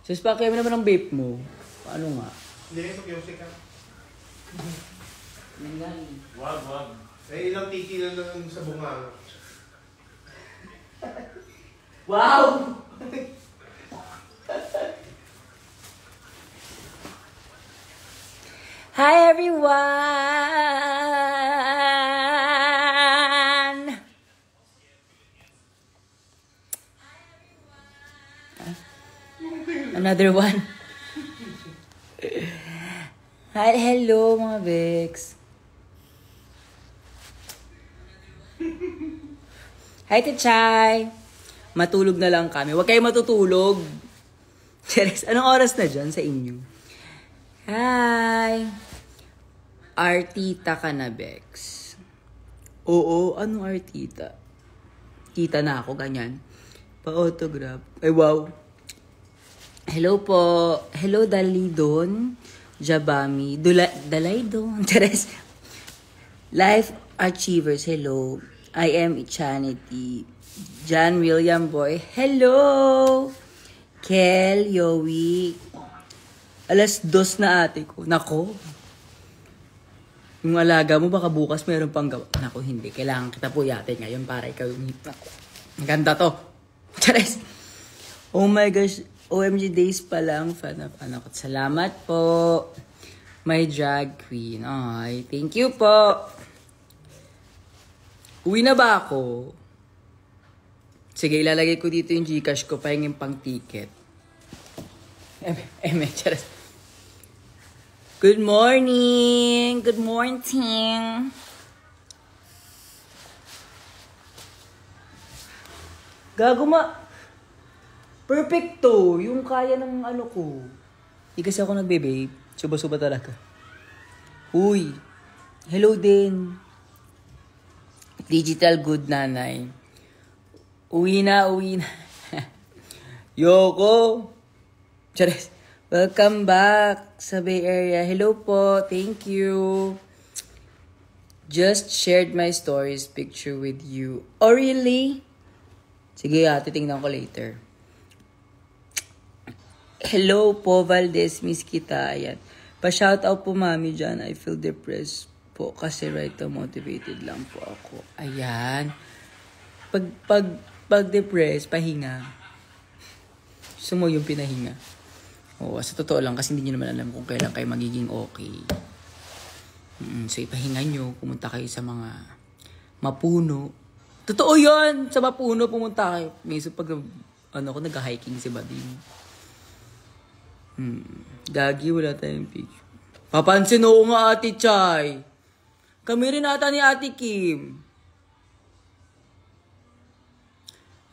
Sus, pakiyaw naman ang vape mo. Paano nga? Hindi ito kiyosik ka. Wag. Eh, ilang tiki na lang sa bunga. Wow! Hi everyone! Another one. Hi, hello mga Bex. Hi, Tichay. Matulog na lang kami. Huwag kayo matutulog. Cheres, anong oras na dyan sa inyo? Hi. Artita ka na, Bex. Oo, anong artita? Tita na ako, ganyan. Pa-autograph. Ay, wow. Hello po. Hello, Dalidon. Jabami. Dalaydon. Cheres. Life Achievers, hello. I am Eternity. John William Boy, hello. Kel, Yowie. 2:00 na ate ko. Nako. Yung alaga mo, baka bukas meron pang gawa. Nako, hindi. Kailangan kita po yate ngayon para ikaw yung hip. Nako. Ang ganda to. Chares. Oh my gosh. OMG days pa lang. Fan of ano ko. Salamat po. My drag queen. Ay, thank you po. Uwi na ba ako? Sige, ilalagay ko dito yung Gcash ko. Pahingin pang ticket. Charas. Good morning! Good morning! Gago perfecto! Yung kaya ng ano ko. Hindi kasi ako nagbe-babe. Suba-suba talaga. Uy! Hello din! Digital good nanay. Uwi na. Yoko! Chares. Welcome back sa Bay Area. Hello po. Thank you. Just shared my stories picture with you. Oh, really? Sige, titingnan ko later. Hello po, Valdez. Miss kita. Ayan. Pa-shoutout po, mami dyan. I feel depressed po kasi right now motivated lang po ako. Ayan. Pag depressed, pahinga. Gusto mo yung pinahinga. Oo, sa totoo lang kasi hindi nyo naman alam kung kailan kayo magiging okay. So, ipahinga nyo. Pumunta kayo sa mga mapuno. Totoo yun! Sa mapuno, pumunta kayo. Minsan pag nag-hiking si Bading. Gagi, wala tayong picture. Papansin oo nga, Ate Chay. Kami rin ata ni Ate Kim.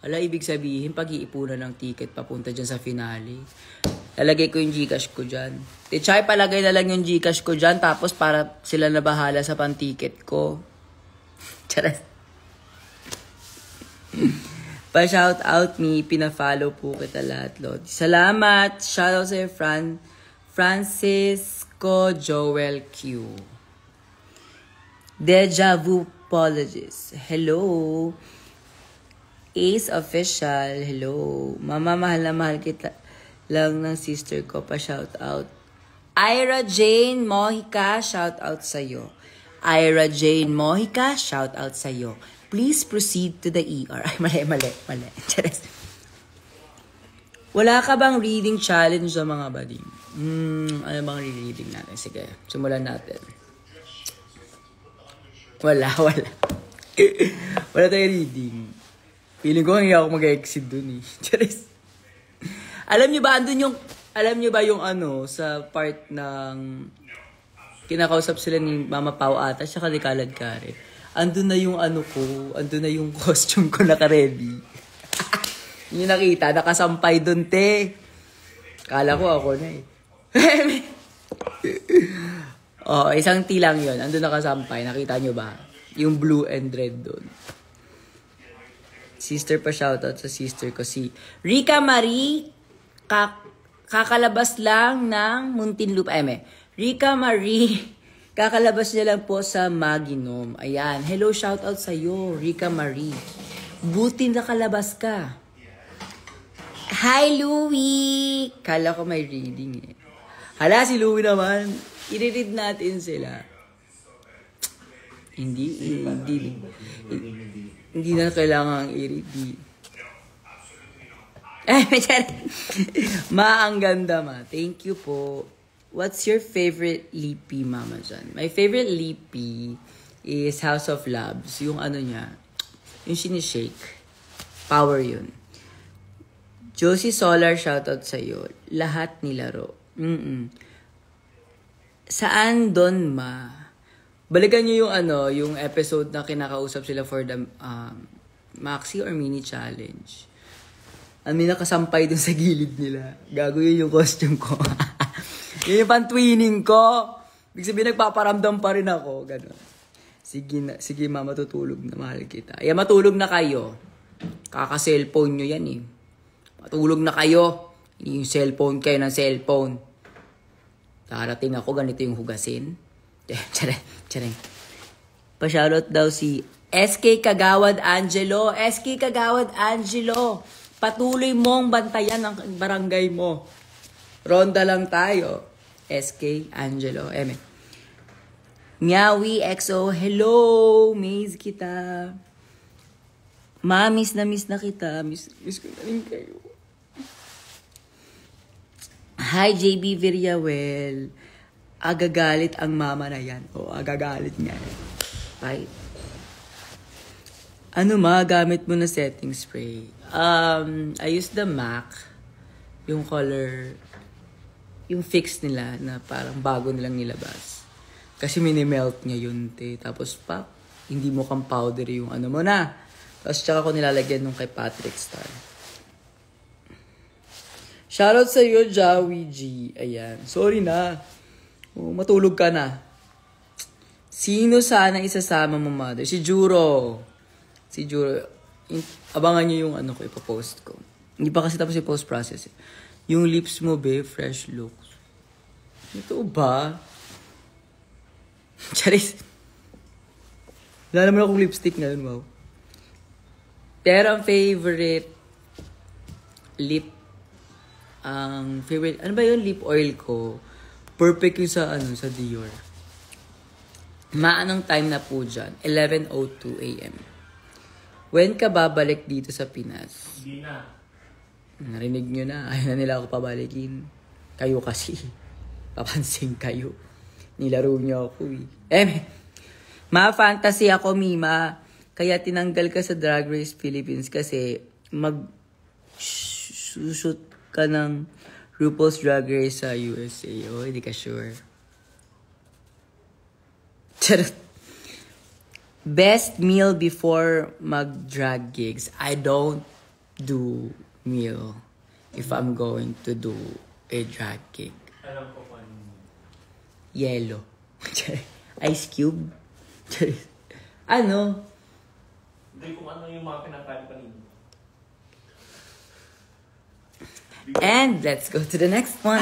Ala, ibig sabihin, pag-iipunan ng ticket papunta dyan sa finale. Lalagay ko yung Gcash ko dyan. Tichay, palagay na lang yung Gcash ko dyan, tapos para sila na bahala sa pan-ticket ko. Charas. Pa-shout out me, pina-follow po kita lahat, Lord. Salamat! Shout out sa'yo, Francisco Joel Q. Deja Vu Apologies. Hello. Ace Official. Hello. Mama, mahal na mahal kita lang ng sister ko. Pa-shout out. Ira Jane Mojica, shout out sa'yo. Ira Jane Mojica, shout out sa'yo. Please proceed to the ER. Ay, mali. Chares. Wala ka bang reading challenge sa mga bading? Ano bang reading natin? Sige, simulan natin. Wala. Wala tayong reading. Feeling ko hindi ako mag-exit dun eh. Charis. Alam niyo ba yung sa part ng kinakausap sila ni Mama Pau ata, siya kalikalad kare. Andun na yung andun na yung costume ko naka-ready. Yung nakita, nakasampay dun, te. Kala ko ako na eh. Isang tea lang yun. Andun nakasampay. Nakita nyo ba? Yung blue and red dun. Sister pa shoutout sa sister ko si Rica Marie. Kakalabas lang ng Muntinlupa. Rica Marie. Kakalabas niya lang po sa Maginum. Ayan. Hello, shoutout sa'yo, Rica Marie. Buti nakalabas ka. Hi, Louie! Kala ko may reading eh. Hala, si Louie naman. I-read natin sila. Hindi na kailangan i-read. Ma, ang ganda ma. Thank you po. What's your favorite lippy, Mama Jan? My favorite lippy is House of Labs. Yung ano niya, yung sinishake. Power yun. Josie Solar, shoutout sa'yo. Lahat nilaro. Saan doon, ma? Balikan nyo yung yung episode na kinakausap sila for the maxi or mini challenge. May nakasampay dun sa gilid nila. Gago yun yung costume ko. Yun yung pan-twinning ko. Ibig sabihin, nagpaparamdam pa rin ako. Ganun. Sige ma, matutulog na. Mahal kita. Ay, matulog na kayo. Kaka-cellphone nyo yan eh. Matulog na kayo. Yung cellphone kayo ng cellphone. Darating ako, ganito yung hugasin. Charing. Pa-shoutout daw si SK Kagawad Angelo. SK Kagawad Angelo. Patuloy mong bantayan ang barangay mo. Ronda lang tayo. SK Angelo. Miawi XO. Hello. Miss kita. Ma, miss na kita. Miss ko na rin kayo. Hi, JB Viriawel. Agagalit ang mama na yan. Agagalit nga. Bye. Ano gamit mo na setting spray? I use the MAC. Yung color, yung fix nila na parang bago nilang nilabas. Kasi mini-melt niya yun, te. Tapos hindi mo kang powder yung mo na. Tapos tsaka ko nilalagyan nung kay Patrick Star. Shoutout sa iyo, Jawi G. Ayan. Sorry na. Matulog ka na. Sino sana isasama mo, mother? Si Juro. Abangan niyo yung ko, ipapost ko. Hindi pa kasi tapos yung post-process. Yung lips mo, be, fresh looks. Ito ba? Charis. Wala naman akong lipstick ngayon, wow. Pero ang favorite ano ba yun? Lip oil ko. Perfect yung sa Dior. Anong time na po dyan? 11:02 a.m. When ka babalik dito sa Pinas? Hindi na. Narinig nyo na. Ayaw na nila ako pabalikin. Kayo kasi. Papansin kayo. Nilaro nyo ako Ma-fantasy ako, Mima. Kaya tinanggal ka sa Drag Race Philippines kasi shoot ka ng RuPaul's Drag Race sa USA. Hindi ka sure. Best meal before mag-drag gigs. I don't do meal if I'm going to do a drag gig. Alam ko pa. Yellow. Ice cube. Ano? Hindi kung ano yung mga pinakain kanina. And let's go to the next one.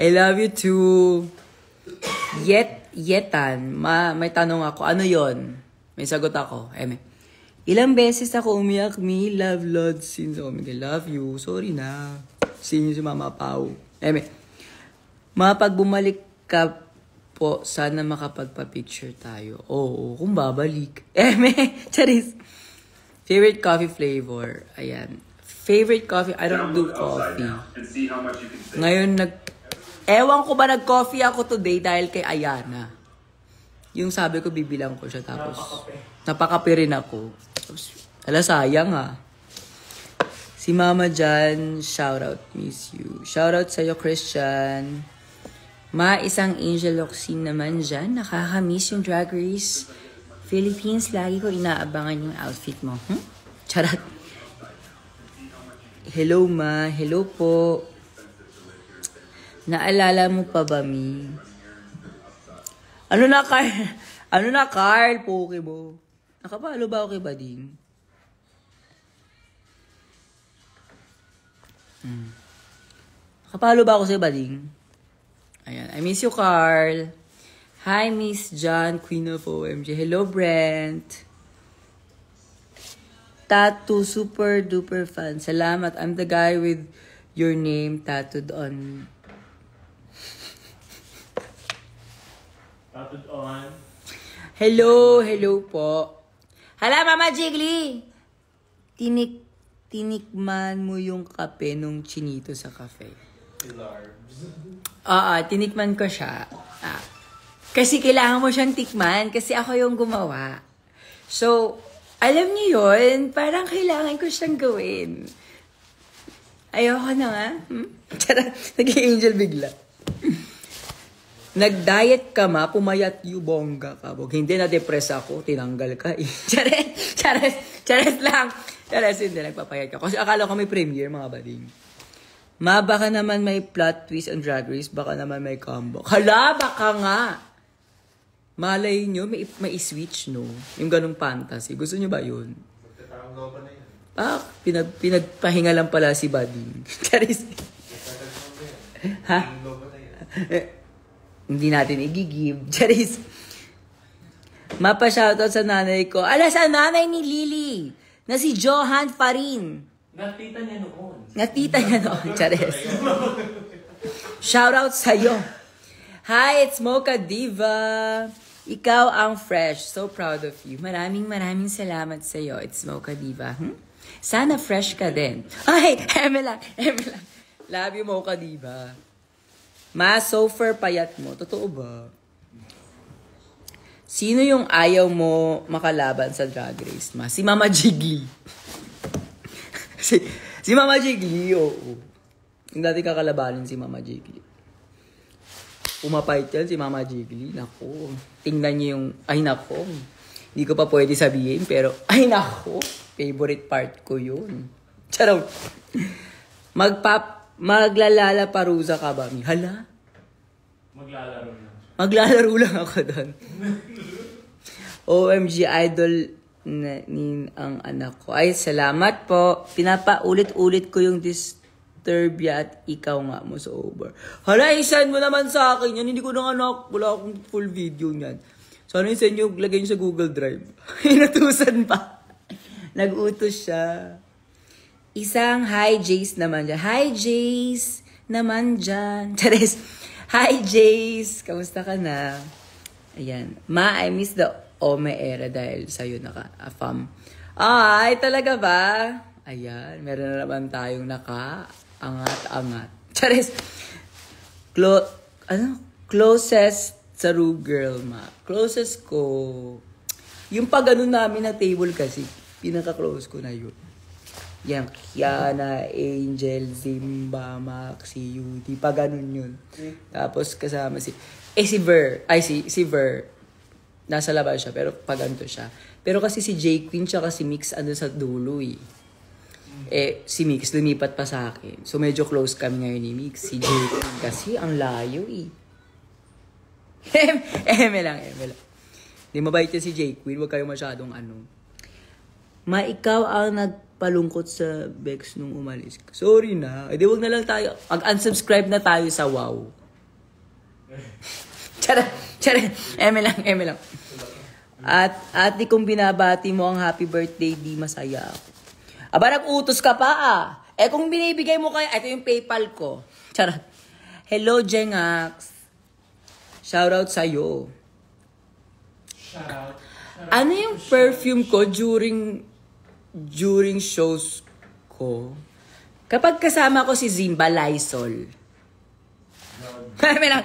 I love you too. Yetan, may tanong ako. Ano yon? May sagot ako. Ilang beses ako umiyak, me, love, Lord, since love you. Sorry na. Sinyo si Mama Pau. Pag bumalik ka po, sana makapagpa-picture tayo. Oo, kung babalik. Charis. Favorite coffee flavor. Ayan. Favorite coffee, I don't do coffee. Ngayon, ewan ko ba nag-coffee ako today dahil kay Ayana. Yung sabi ko, bibilang ko siya. Tapos, napakape rin ako. Tapos, sayang Si Mama Jan, shoutout, miss you. Shoutout sa'yo, Christian. Isang Angel Oxin naman dyan. Nakakamiss yung Drag Race Philippines. Lagi ko inaabangan yung outfit mo. Charot. Hello, Ma. Hello po. Naalala mo pa ba, Mi? Ano na, Carl? Poke mo. Nakapalo ba ako kay Bading? Nakapalo ba ako sa Bading? Ayan. I miss you, Carl. Hi, Miss John, Queen of OMG. Hello, Brent. tattoo, super duper fan. Salamat. I'm the guy with your name tattooed on. Tattooed on. Hello po. Hala, Mama Jiggly! Tinikman mo yung kape nung chinito sa cafe. Larbs. Tinikman ko siya. Kasi kailangan mo siyang tikman kasi ako yung gumawa. So, alam niyo yun, parang kailangan ko siyang gawin. Ayoko na nga. Tara, nag-angel bigla. Nag-diet ka ma, pumayat yung bongga ka. Hindi na-depress ako, tinanggal ka eh. Chares lang. Chares, hindi, nagpapayat ka. Kasi akala ko may premiere, mga bading. Ma, baka naman may plot twist and Drag Race, baka naman may combo. Hala, baka nga. Malay nyo, may switch, no? Yung ganong fantasy. Gusto nyo ba yun? Pinagpahinga lang pala si Bading. Charis. Ha? Hindi natin i-give. Charis. Mapa-shoutout sa nanay ko. Ala, sa nanay ni Lily. Na si Johan Farin. Natita niya noon. Natita niya noon. Charis. Shoutout sa'yo. Hi, it's Mocha Diva. Ikaw ang fresh. So proud of you. Maraming salamat sa'yo. It's Mocha Diva. Sana fresh ka din. Ay, eme lang. Love you, Mocha Diva. Ma, so far payat mo. Totoo ba? Sino yung ayaw mo makalaban sa Drag Race, ma? Si Mama Jiggly. si Mama Jiggly, oo. Yung dati kakalabanin si Mama Jiggly. Umapait yan si Mama Jiggly. Naku. Tingnan niyo yung... Ay, naku. Hindi ko pa pwede sabihin, pero... Ay, naku. Favorite part ko yun. Charot. Maglalala parusa ka ba, Mi? Hala? Maglalaro na. Maglalaro lang ako doon. OMG, idol ang anak ko. Ay, salamat po. Pinapaulit-ulit ko yung Disturbia at ikaw nga mo sa over. Hala, isend mo naman sa akin yan. Hindi ko na anak. Wala akong full video niyan. Sana yung send nyo, lagay nyo sa Google Drive. Inutusan pa. Nag-utos siya. Isang hi, Jace naman dyan. Hi, Jace naman dyan. Charis. Hi, Jace. Kamusta ka na? Ayan. Ma, I miss the Ome era dahil sa'yo naka-afam. Ay, talaga ba? Ayan. Meron na naman tayong naka-angat-angat. Charis. Closest sa Rue Girl, ma. Closest ko. Yung pag ano namin na table kasi, pinaka-close ko na yun. Yan, Kiana, Angel, Zimba, Maxi, Yudi, pa ganun yun. Tapos kasama si Ver, si Ver, nasa labas siya, pero pa ganito siya. Pero kasi si J Queen, tsaka si Mix, ano sa dulo eh. Si Mix, lumipat pa sa akin. So medyo close kami ngayon ni Mix. Si J Queen kasi, ang layo eh. Eme lang. Di mabait yan si J Queen, huwag kayo masyadong ano. Ma, ikaw ang nagpalungkot sa Bex nung umalis. Sorry na. E di wag na lang tayo. Unsubscribe na tayo sa WOW. Charot. Eme lang. At kung binabati mo ang happy birthday, di masaya ako. Aba, nag-utos ka pa kung binibigay mo kayo, ito yung PayPal ko. Charot. Hello, Jengax. Shoutout sa'yo. Shoutout. Ano yung perfume ko during shows ko? Kapag kasama ko si Zimba, Lysol. Eme lang.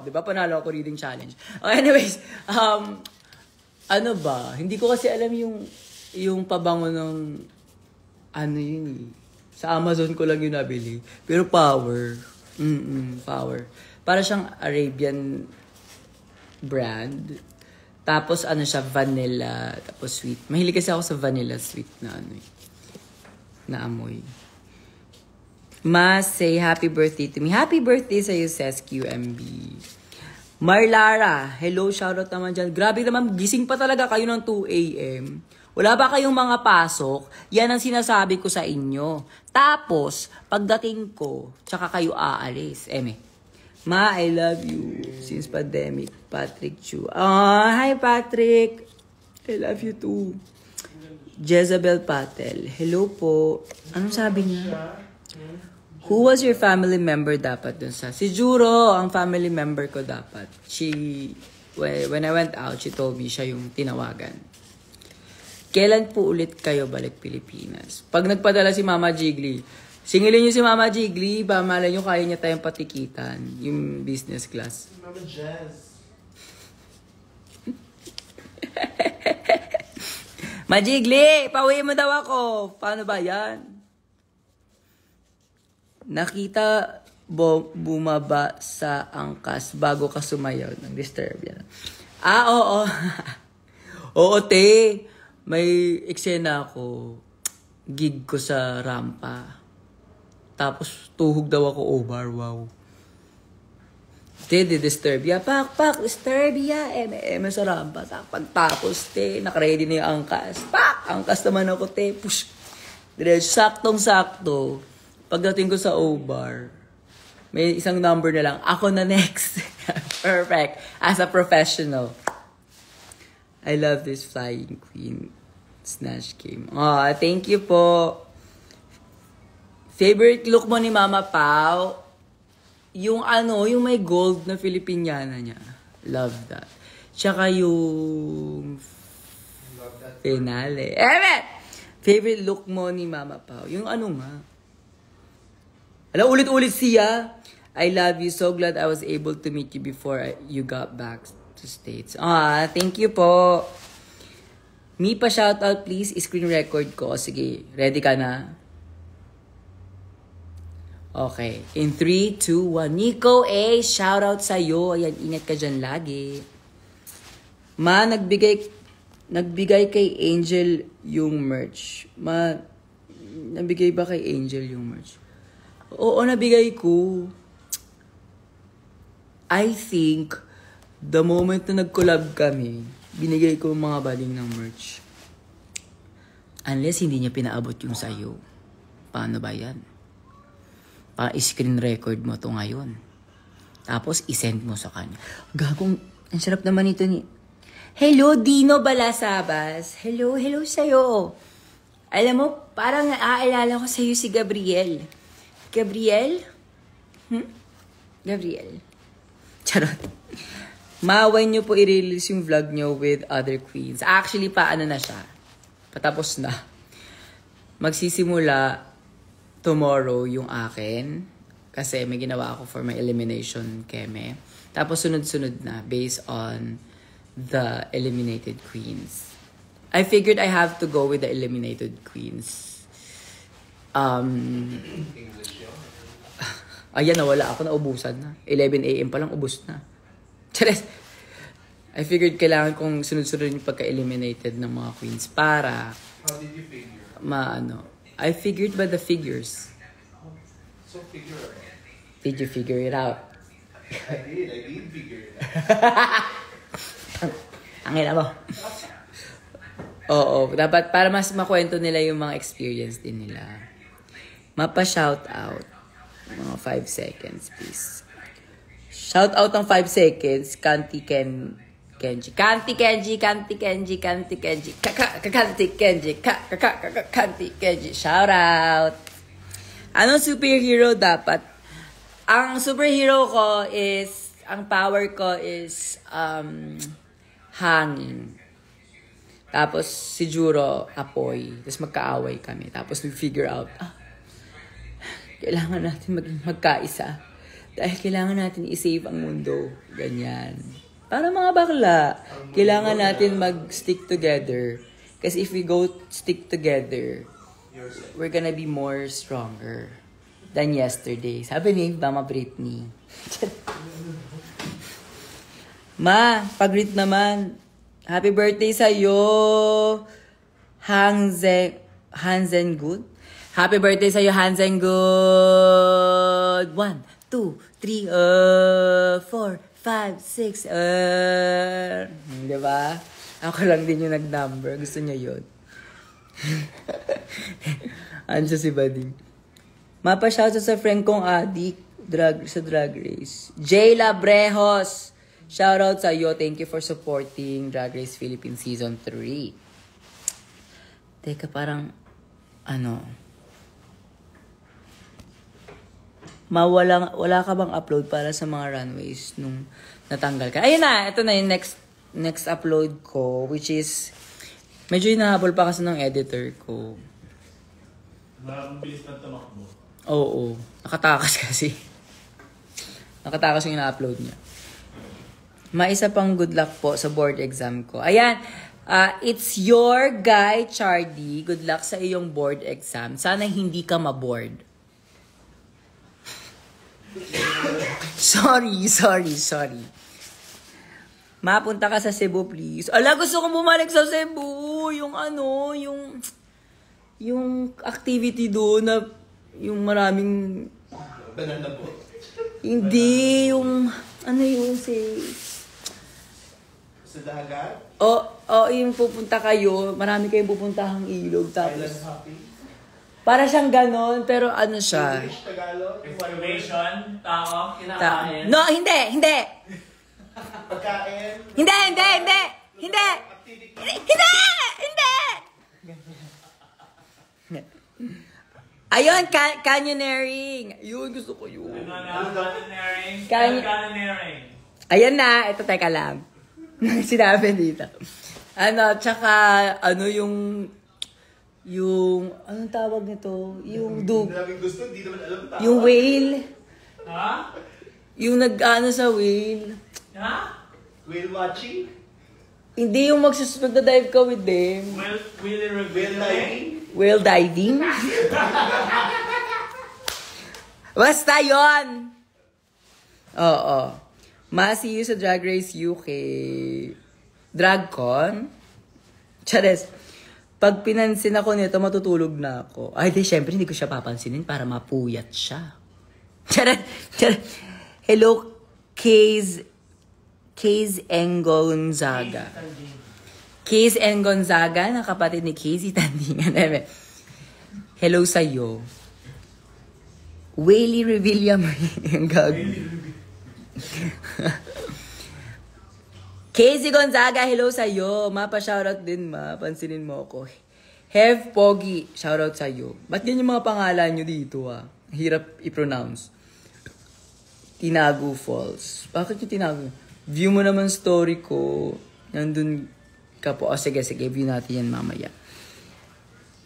Di ba panalo ako reading challenge? Anyways, ano ba? Hindi ko kasi alam yung pabango ng ano yun eh. Sa Amazon ko lang yun nabili. Pero power. Power. Para siyang Arabian brand. Tapos ano siya, vanilla. Tapos sweet. Mahilig kasi ako sa vanilla sweet na ano eh. Na amoy. Ma, say happy birthday to me. Happy birthday sa'yo, says QMB. Marlara, hello, shoutout naman dyan. Grabe naman, gising pa talaga kayo ng 2 a.m. Wala ba kayong mga pasok? Yan ang sinasabi ko sa inyo. Tapos, pagdating ko, tsaka kayo aalis. Ma, I love you. Since pandemic. Patrick Chu. Hi Patrick. I love you too. Jezabel Patel. Hello po. Anong sabi niya? Who was your family member dapat dun sa? Si Juro, ang family member ko dapat. When I went out, she told me siya yung tinawagan. Kailan po ulit kayo balik Pilipinas? Pag nagpadala si Mama Jiggly, singilin niyo si Mama Jiggly, ba malay niyo kaya niya tayong patikitan, yung business class. Mama Jazz. Majigli, pauwi mo daw ako. Paano ba yan? Nakita bumaba sa angkas bago ka sumayaw. Nag-disturb yan. Oo. Oo, te. May eksena ako. Gig ko sa rampa. Tapos tuhog daw ako over. Wow. Disturb ya. Pak, disturb ya. Sa rampa. Pagtapos, te, nakaready na yung angkas. Pak! Angkas naman ako, te. Push. Diretso, saktong-sakto. Pagdating ko sa O-bar, may isang number na lang. Ako na next. Perfect. As a professional. I love this Flying Queen Snatch game. Thank you po. Favorite look mo ni Mama Pao? Yung may gold na Filipiniana niya. Love that. Tsaka yung finale. Favorite look mo ni Mama Pao? Yung nga? Alam, ulit-ulit siya. I love you. So glad I was able to meet you before you got back to States. Thank you po. Me pa shoutout please. Screen record ko. Sige, ready ka na? Okay. In 3, 2, 1. Nico A, shoutout sa'yo. Ayan, ingat ka dyan lagi. Ma, nagbigay kay Angel yung merch. Ma, nabigay ba kay Angel yung merch? Oo, nabigay ko. I think, the moment na nag-collab kami, binigay ko mga baling ng merch. Unless hindi niya pinaabot yung sayo. Paano ba yan? Pa-screen record mo to ngayon. Tapos, isend mo sa kanya. Gagong, ang sarap naman ito ni... Hello, Dino Balasabas. Hello sa'yo. Alam mo, parang naaalala ko sa'yo si Gabriel. Gabriel? Gabriel. Charot. Maway nyo po i-release yung vlog nyo with other queens. Actually, paano na siya? Patapos na. Magsisimula tomorrow yung akin. Kasi may ginawa ako for my elimination keme. Tapos sunod-sunod na based on the eliminated queens. I figured I have to go with the eliminated queens. Ayan, nawala ako. Naubusan na. 11 a.m. pa lang, ubus na. Chares. I figured kailangan kong sunod-sunod yung pagka-eliminated ng mga queens para... How did you figure? I figured by the figures. So figure it out. Did you figure it out? I did figure it out. Ang ina mo. Oo, dapat para mas makwento nila yung mga experience din nila. Mapa-shout out. Mga 5 seconds, please. Shout out ng 5 seconds. Kanti Kenji. Kanti Kenji. Kanti Kenji. Shout out. Anong superhero dapat? Ang superhero ko is, ang power ko is, hangin. Tapos, si Juro, apoy. Tapos magkaaway kami. Tapos, we figure out, kailangan natin magkaisa. Dahil kailangan natin i-save ang mundo. Ganyan. Para mga bakla, kailangan natin mag-stick together. Kasi if we go stick together, we're gonna be more stronger than yesterday. Sabi ni Mama Britney. Ma, pag-greet naman. Happy birthday sa'yo, Hansen Good. Happy birthday sa'yo, Hansen Good. 1, 2, 3, 4, 5, 6, diba? Ako lang din yung nag-number. Gusto niya yun. Ano siya si Bading? Mapa-shoutout sa friend kong adik. Sa Drag Race. Jayla Brejos. Shoutout sa iyo. Thank you for supporting Drag Race Philippines Season 3. Teka, parang, wala ka bang upload para sa mga runways nung natanggal ka? Ayun na, ito na yung next upload ko, which is, medyo hinahabol pa kasi ng editor ko. Mabilis na tumakbo. Oo, nakatakas kasi. Nakatakas yung ina-upload niya. Maisa pang good luck po sa board exam ko. Ayan, it's your guy, Chardy. Good luck sa iyong board exam. Sana hindi ka ma-board. Sorry. Mapunta ka sa Cebu, please. Ala, gusto kong bumalik sa Cebu. Yung activity doon na yung maraming... Banana po. Hindi, yung Sa dagat? yung pupunta kayo, marami kayong pupuntahang ilog. Tapos, Island hopping? para siyang ganon, pero siya. English, Tagalog? Information, tao, kinakain. No, hindi! Pagkain? Hindi! Activity? Ayun, canyoneering. Yun, gusto ko yun. Canyoneering. Can- Canyoneering. Ayan na, ito, teka lang. Sinabi dito. Tsaka, anong tawag nito? Yung Hindi namin gusto, hindi naman alam tao. yung whale. Ha? Yung sa whale. Ha? Whale watching? Hindi yung magda-dive ka with them. Willy Whale revealing. diving? Whale diving. Basta yon. Oo. See you sa Drag Race UK. DragCon. Chares. Pag pinansin ako nito, matutulog na ako. Ay, syempre, hindi ko siya papansinin para mapuyat siya. Chares. Hello, Case N. Gonzaga. Case N. Gonzaga, na kapatid ni Casey Tandingan. Hello sa'yo. Whaley Revilla ang gago. Casey Gonzaga, hello sa'yo. Mapa-shoutout din, pansinin mo ako. Hev Pogi, shoutout sa'yo. Ba't yan yung mga pangalan nyo dito, Hirap i-pronounce. Tinago Falls. Bakit yung Tinago? View mo naman story ko. Nandun ka po. Sige, view natin yan mamaya.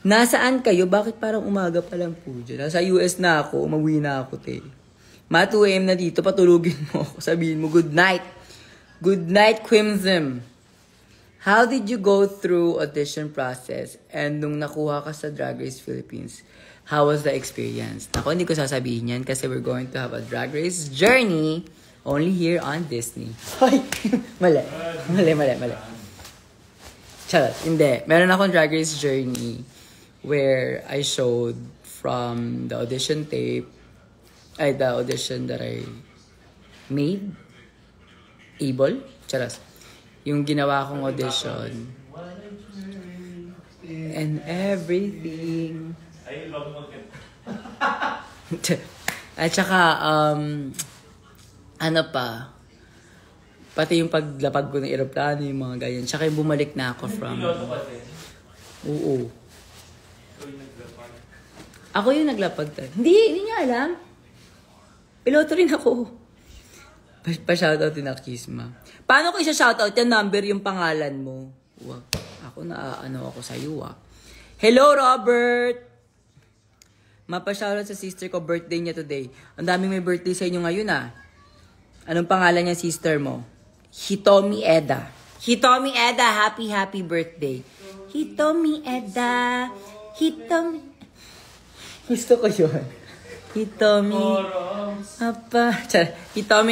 Nasaan kayo? Bakit parang umaga pa lang po dyan? Nasa US na ako. Umuwi na ako, te. 2 AM na dito. Patulugin mo ako. Sabihin mo, good night. Good night, Quimzim. How did you go through audition process? And nung nakuha ka sa Drag Race Philippines, how was the experience? Ako, hindi ko sasabihin yan kasi we're going to have a Drag Race journey only here on Disney. Ay, mali. Charot, hindi. Meron akong Drag Race journey where I showed from the audition tape, the audition that I made, Charas. Yung ginawa kong audition. And everything. Ay, bago mag-get. At saka, pati yung paglapag ko ng aeroplano, yung mga ganyan. Tsaka yung bumalik na ako from... Piloto ka din. Oo. Ikaw yung naglapag. Ako yung naglapag. Hindi niya alam. Piloto rin ako. Pa-shoutout din na Kisma. Paano ko isa-shoutout yan? Number yung pangalan mo. Wag. Ako ako sa'yo, Hello, Robert! Mapa-shoutout sa sister ko. Birthday niya today. Ang daming may birthday sa inyo ngayon, Anong pangalan niya, sister mo? Hitomi Eda. Hitomi Eda, happy birthday. Hitomi Eda. Gusto ko yun. Hitomi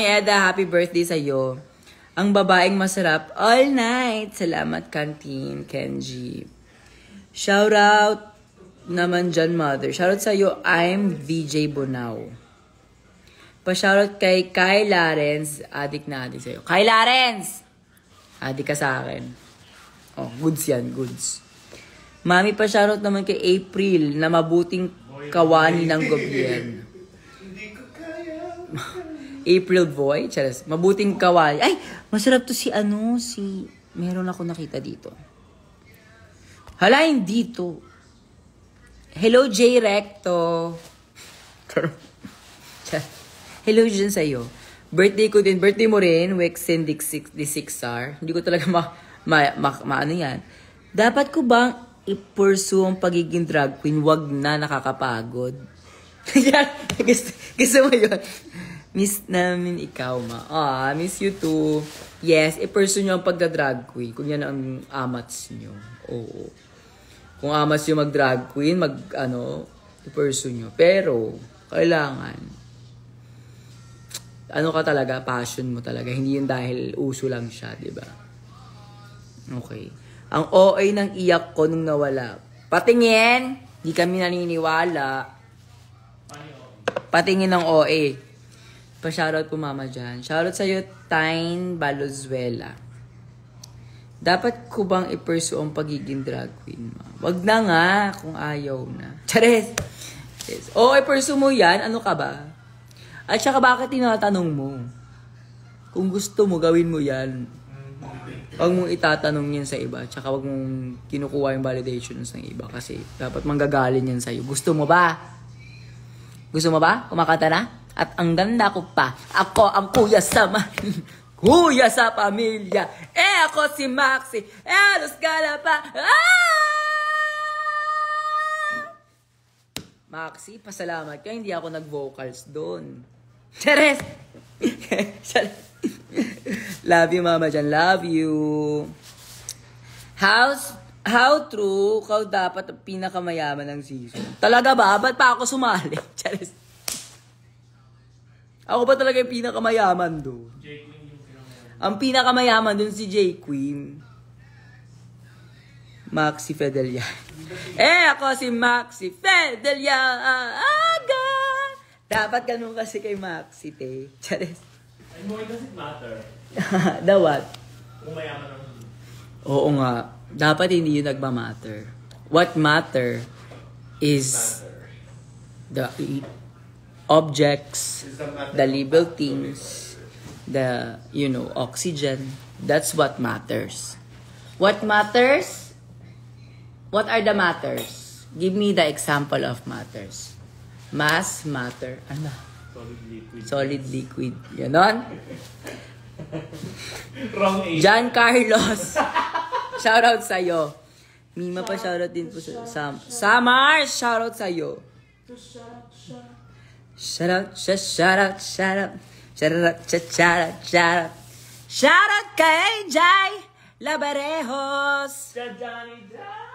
Eda, happy birthday sa'yo. Ang babaeng masarap all night. Salamat, Canteen, Kenji. Shout out naman dyan, mother. Shout out sa'yo, I'm VJ Bonao. Pa-shoutout kay Kai Lawrence. Adik na adik sa'yo. Kai Lawrence! Adik ka sa akin. Oh, goods yan, goods. Mami, pa-shoutout naman kay April na mabuting kawani ng gobyerno. Hindi ko kaya. April Boy. Charas. Mabuting kawali. Ay, masarap to si meron ako nakita dito. Hala, hindi to. Hello, J. Recto. Hello dyan sa'yo. Birthday ko din. Birthday mo rin. Wexen D6R. Hindi ko talaga ano yan. Dapat ko bang i-pursue ang pagiging drag queen? Wag na, nakakapagod. gusto mo yun? Miss namin ikaw, ma. Miss you too. Yes, i-pursue nyo ang pagda-drag queen. Kung yan ang amats nyo. Oo. Kung amats nyo mag-drag queen, i-pursue nyo. Pero, kailangan, ka talaga, passion mo talaga. Hindi yun dahil uso lang siya, di ba? Okay. Ang OA ng iyak ko nung nawala. Patingin! Di kami naniniwala. Patingin ng OA. Pa-shoutout po mama dyan. Shoutout sa'yo, Tyne Valenzuela. Dapat ko bang i-pursue ang pagiging drag queen, ma? Wag na nga kung ayaw na. Chares! Yes. I-pursue mo yan. Ano ka ba? At saka bakit tinatanong mo? Kung gusto mo, gawin mo yan. Huwag mong itatanong yan sa iba. Tsaka huwag mong kinukuha yung validations ng iba. Kasi dapat manggagaling yan sa'yo. Gusto mo ba? Gusto mo ba? Kumakanta na? At ang ganda ko pa. Ako ang kuya sa kuya sa pamilya. Ako si Maxi. Los gala pa. Maxi, pasalamat ka. Hindi ako nag-vocals doon. Chares! Love you, mama dyan. Love you. How true kau dapat ang pinakamayaman ng season? Talaga ba? Ba't pa ako sumali? Charis. Ako ba talaga yung pinakamayaman doon? J. Queen yung pinakamayaman. Ang pinakamayaman doon si J. Queen. Maxi Fedelia. Ako si Maxi Fedelia. Dapat ganun kasi kay Maxi, te. Charis. Ay, more does it matter? The what? Kung mayaman ang hindi. Oo nga. Dapat hindi yun nagmamatter. What matter is the objects, the living things, the, oxygen. That's what matters. What matters? What are the matters? Give me the example of matters. Mass, matter. Ano? Solid liquid. Solid liquid. Ganon? Wrong age. John Carlos. Shoutout sa'yo. Mima pa shoutout din po sa Samars. Shoutout sa'yo. Shoutout. Shoutout kay Jai Labarejos. Johnny Jai.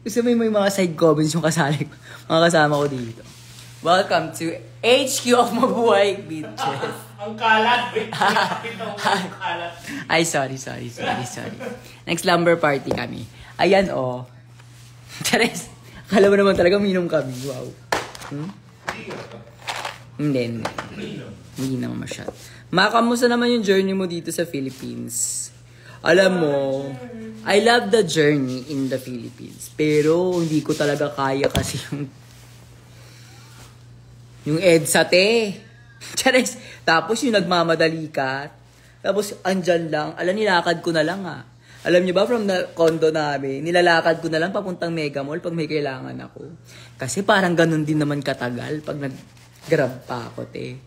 Gusto mo yung mga side comments yung kasali ko. Mga kasama ko dito. Welcome to HQ of Mabuhay Bitches. Ang kalat. Ang kalat. Ay, sorry. Next slumber party kami. Ayan, Chares, akala mo naman talaga minum kami. Wow. Hindi naman masyad. Kamusta naman yung journey mo dito sa Philippines? Alam mo, I love the journey in the Philippines. Pero hindi ko talaga kaya kasi yung EDSA, te. Chares. Tapos yung nagmamadali ka. Tapos andyan lang. Nilakad ko na lang Alam niyo ba, from the condo namin, nilalakad ko na lang papuntang Mega Mall pag may kailangan ako. Kasi parang ganun din naman katagal pag nag-grab pa ako, te.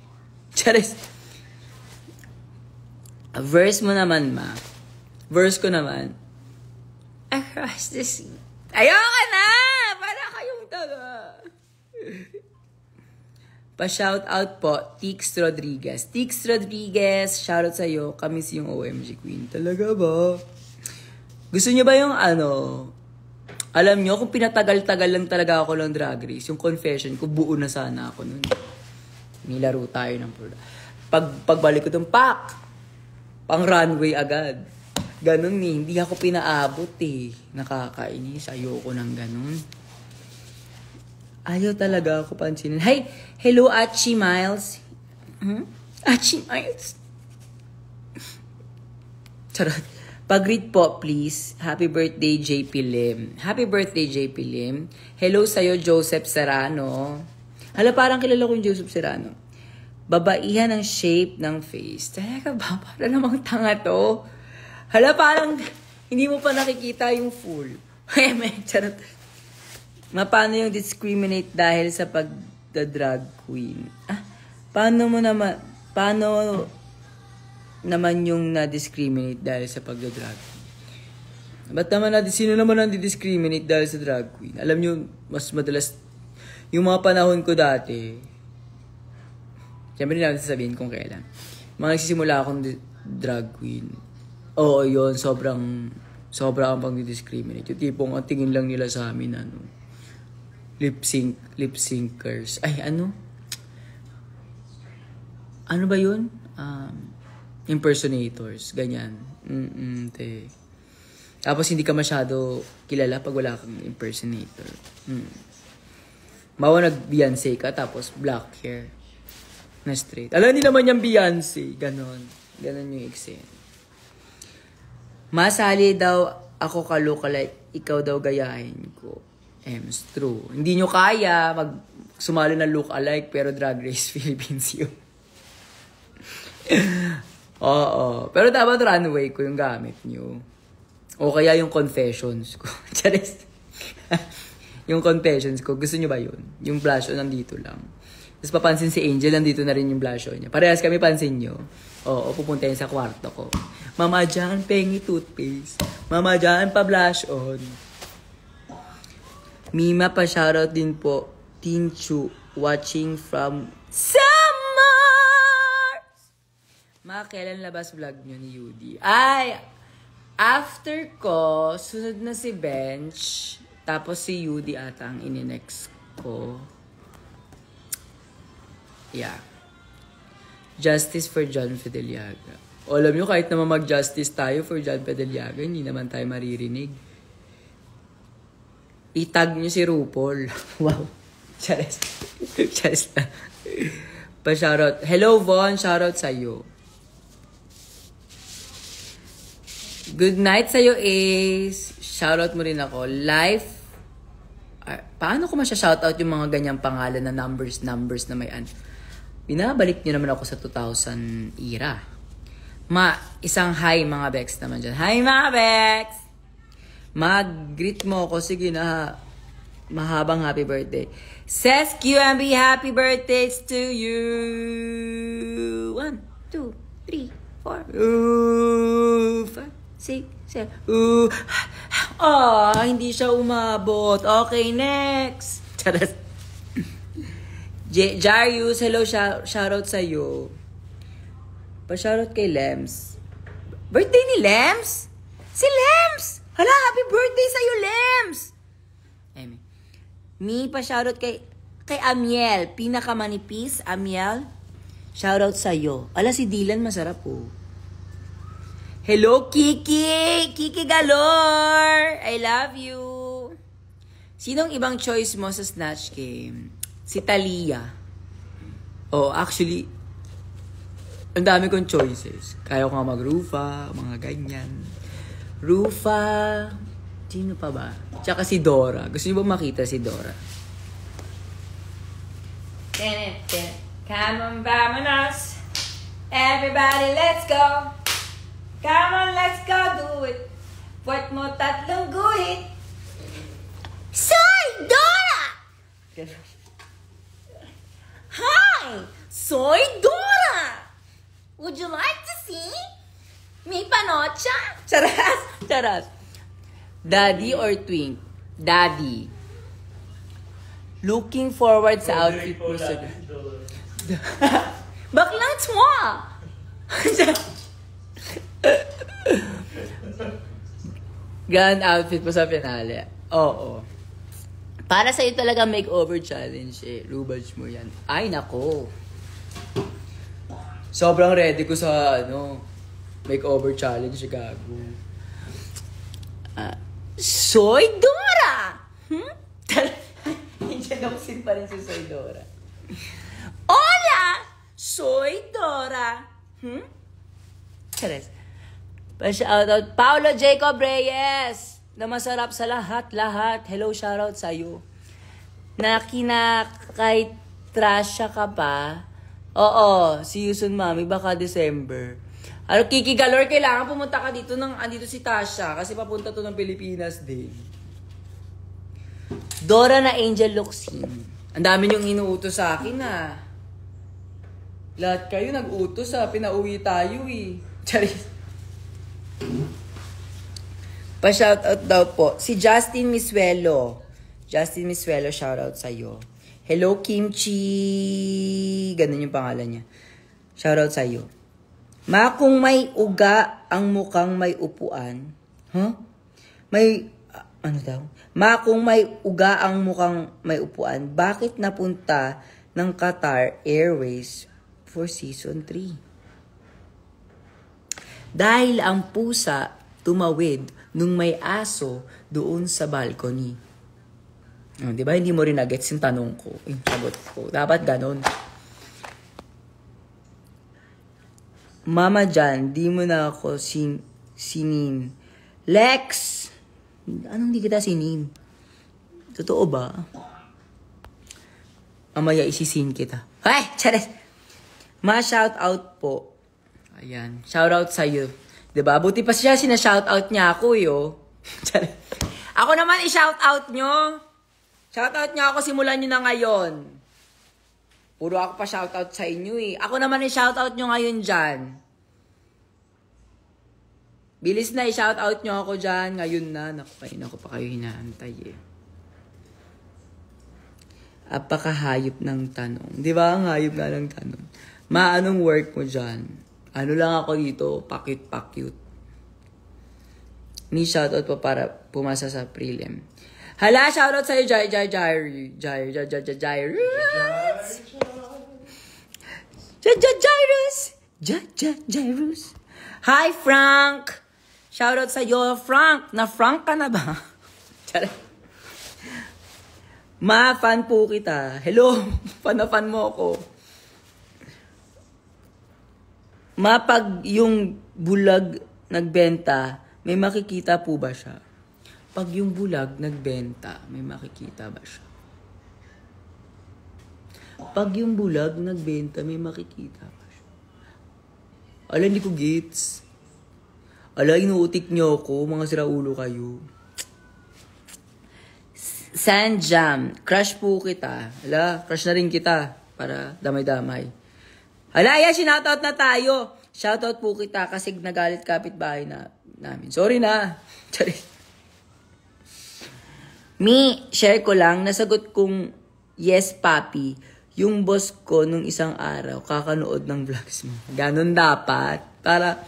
Chares. Verse mo naman, ma. Verse ko naman. Across the sea. Ayoko na! Para kayong taga. Pa-shoutout po, Tix Rodriguez. Tix Rodriguez, shoutout sa'yo. Kami si yung OMG Queen. Talaga ba? Gusto niyo ba yung alam niyo, kung pinatagal-tagal lang talaga ako ng Drag Race, yung confession ko, buo na sana ako nun. Nilaro tayo ng pagbalik ko dun, pang runway agad. Ganun hindi ako pinaabot Nakakainis, ayoko ng ganun. Ayaw talaga ako pansinin. Hi! Hello, Achi Miles. Achi Miles. Charot. Pag-greet po, please. Happy birthday, JP Lim. Happy birthday, JP Lim. Hello sa'yo, Joseph Serrano. Hala, parang kilala ko yung Joseph Serrano. Babaihan ang shape ng face. Teka ba? Para namang tanga to. Hala, parang hindi mo pa nakikita yung full. May charot. Paano yung discriminate dahil sa pagda-drag queen? Paano naman yung na-discriminate dahil sa pagda-drag queen? Ba't naman sino naman ang di-discriminate dahil sa drag queen? Alam nyo, mas madalas, yung mga panahon ko dati, siyempre hindi natin sasabihin kung kailan. Mga nagsisimula akong drag queen. Oo, yun, sobrang ang pang-discriminate. Yung tipong ang tingin lang nila sa amin, lip syncers. Ay, ano? Ano ba yun? Impersonators, ganyan. Tapos hindi ka masyado kilala pag wala kang impersonator. Mawa nag-Beyonce ka, tapos black hair na straight. Alam nila naman yung Beyonce. Ganon yung eksena. Masali daw ako ka-lookalike, ikaw daw gayahin ko. Ems, true. Hindi nyo kaya sumali na look-alike, pero Drag Race Philippines yun. Oo. Pero dapat runway ko yung gamit nyo. O kaya yung confessions ko. Charis. Yung confessions ko. Gusto nyo ba yun? Yung blush on nandito lang. Tapos papansin si Angel, nandito na rin yung blush on niya. Parehas kami, pansin nyo. Oo, pupunta yun sa kwarto ko. Mama, dyan, pengi toothpaste. Mama, dyan, pa blush on. Mima, pa shoutout din po. Tinchu, watching from Summer! Kailan labas vlog nyo ni Yudi? Ay, after ko, sunod na si Bench. Tapos si Yudi ata ang ininext ko. Yeah. Justice for John Fideliaga. O, alam nyo, kahit naman mag-justice tayo for John Fideliaga, hindi naman tayo maririnig. Itag nyo si RuPaul. Wow. Charis. Charis na. Pa-shoutout. Hello, Von. Shoutout sa'yo. Good night sa'yo, Ace. Shoutout mo rin ako. Life. Paano ko masya-shoutout yung mga ganyang pangalan na numbers na may binabalik nyo naman ako sa 2000 era. Isang hi mga Bex naman dyan. Hi mga Bex! Mag-greet mo ako. Sige na. Mahabang happy birthday. Says QMB, happy birthdays to you. 1, 2, 3, 4. 5, 6, 7. Hindi siya umabot. Okay, next. Charas. Jarius, hello, shoutout sa'yo. Pa-shoutout kay Lems. Birthday ni Lems? Si Lems! Hala, happy birthday sa'yo, Lems! Pa-shoutout kay Amiel. Pinakamanipis, Amiel. Shoutout sa'yo. Ala, si Dylan masarap po. Hello, Kiki! Kiki galore! I love you! Sinong ibang choice mo sa Snatch Game? Si Talia. Actually, ang dami kong choices. Kaya ko nga mag-Rufa, mga ganyan. Rufa, sino pa ba? Tsaka si Dora. Gusto niyo ba makita si Dora? Come on, vamonos. Everybody, let's go. Come on, let's go, do it. Puwet mo tatlong guhit. Soy Dora! Hi! Soy Dora! Would you like to see? Mi panocha? Charas. Daddy or twink? Daddy. Looking forward sa outfit mo sa... Baklang mo! Gan outfit mo sa finale. Oo. Para sa'yo talaga makeover challenge Rubaj mo yan. Ay, nako. Sobrang ready ko sa makeover challenge, gago. Soy Dora! Hindi nakusin pa rin si Soy Dora. Hola! Soy Dora! Chares. Pa-shoutout. Paolo Jacob Reyes! Na masarap sa lahat. Hello, shoutout sa'yo. Na kahit trasya ka pa, Oo, see you soon, mami. Baka December. Ano, Kiki Galore, kailangan pumunta ka dito andito si Tasha kasi papunta to ng Pilipinas din. Dora na Angel Luxin. Ang dami niyong inuutos sa akin, ha. Lahat kayo nag-utos, ha. Pinauwi tayo, eh. Charis. Pa-shoutout daw po. Si Justin Misuelo. Justin Misuelo, shoutout sa'yo. Hello, Kimchi. Ganun yung pangalan niya. Shoutout sa'yo. Ma, kung may uga ang mukhang may upuan. Huh? Ano daw? Ma, kung may uga ang mukhang may upuan, bakit napunta ng Qatar Airways for Season 3? Dahil ang pusa tumawid nung may aso doon sa balcony. Di ba? Hindi mo rin na-gets yung tanong ko. Yung sagot ko. Dapat ganon. Mama Jan, di mo na ako sinin. Lex! Anong di kita sinin? Totoo ba? Mamaya isisin kita. Ay! Chares! Ma-shoutout po. Ayan. Shoutout sa'yo. Diba? Buti pa siya, sina-shoutout niya ako, yo. Chares. Ako naman i-shoutout nyo. Shoutout niya ako, simulan nyo na ngayon. Puro ako pa shoutout sa inyo, eh. Ako naman i-shoutout nyo ngayon dyan. Bilis na i-shoutout nyo ako dyan. Ngayon na. Naku, kayo pa kayo hinaantay, eh. Apakahayop ng tanong. Di ba? Ang hayop nga ng tanong. Ma, anong work mo dyan? Ano lang ako dito? Pakyut. Ni shoutout pa para pumasa sa prelim. Hala, shoutout sa'yo, Jairus. Jairus. Hi, Frank. Shoutout sa'yo, Frank. Na-Frank ka na ba? Ma, fan po kita. Hello, fan mo ako. Ma, pag yung bulag nagbenta, may makikita po ba siya? Pag yung bulag nagbenta, may makikita ba siya? Pag yung bulag nagbenta, may makikita ba siya? Ala, hindi ko gets. Ala, inuutik niyo ako. Mga siraulo kayo. Sanjam, crush po kita. Ala, crush na rin kita. Para damay-damay. Ala, yan, sinoutout na tayo. Shoutout po kita kasi nagalit kapitbahay namin. Sorry na. Charis. Share ko lang, nasagot kong yes, papi, yung boss ko nung isang araw, kakanood ng vlogs mo. Ganon dapat. Para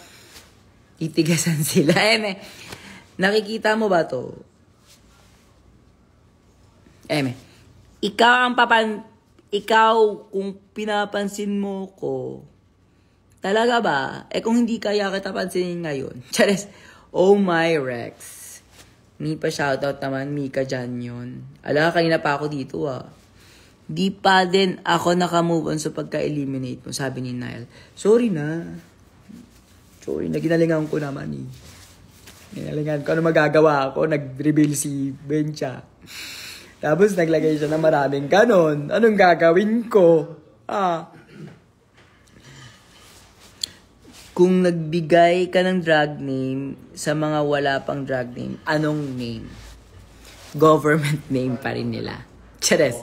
itigasan sila. Nakikita mo ba to? Ikaw, kung pinapansin mo ko, talaga ba? Kung hindi kaya kita pansinin ngayon. Charis, oh my Rex. Pa shoutout naman, Mika dyan yun. Ala, kanina pa ako dito, ah. Di pa din ako nakamove on sa pagka-eliminate mo, sabi ni Nile. Sorry na, ginalingan ko naman, eh. Ginalingan ko, ano magagawa ako? Nag-reveal si Bencha. Tapos naglagay siya ng maraming ganon. Anong gagawin ko? Kung nagbigay ka ng drag name sa mga wala pang drag name, anong name? Government name pa rin nila. Chares.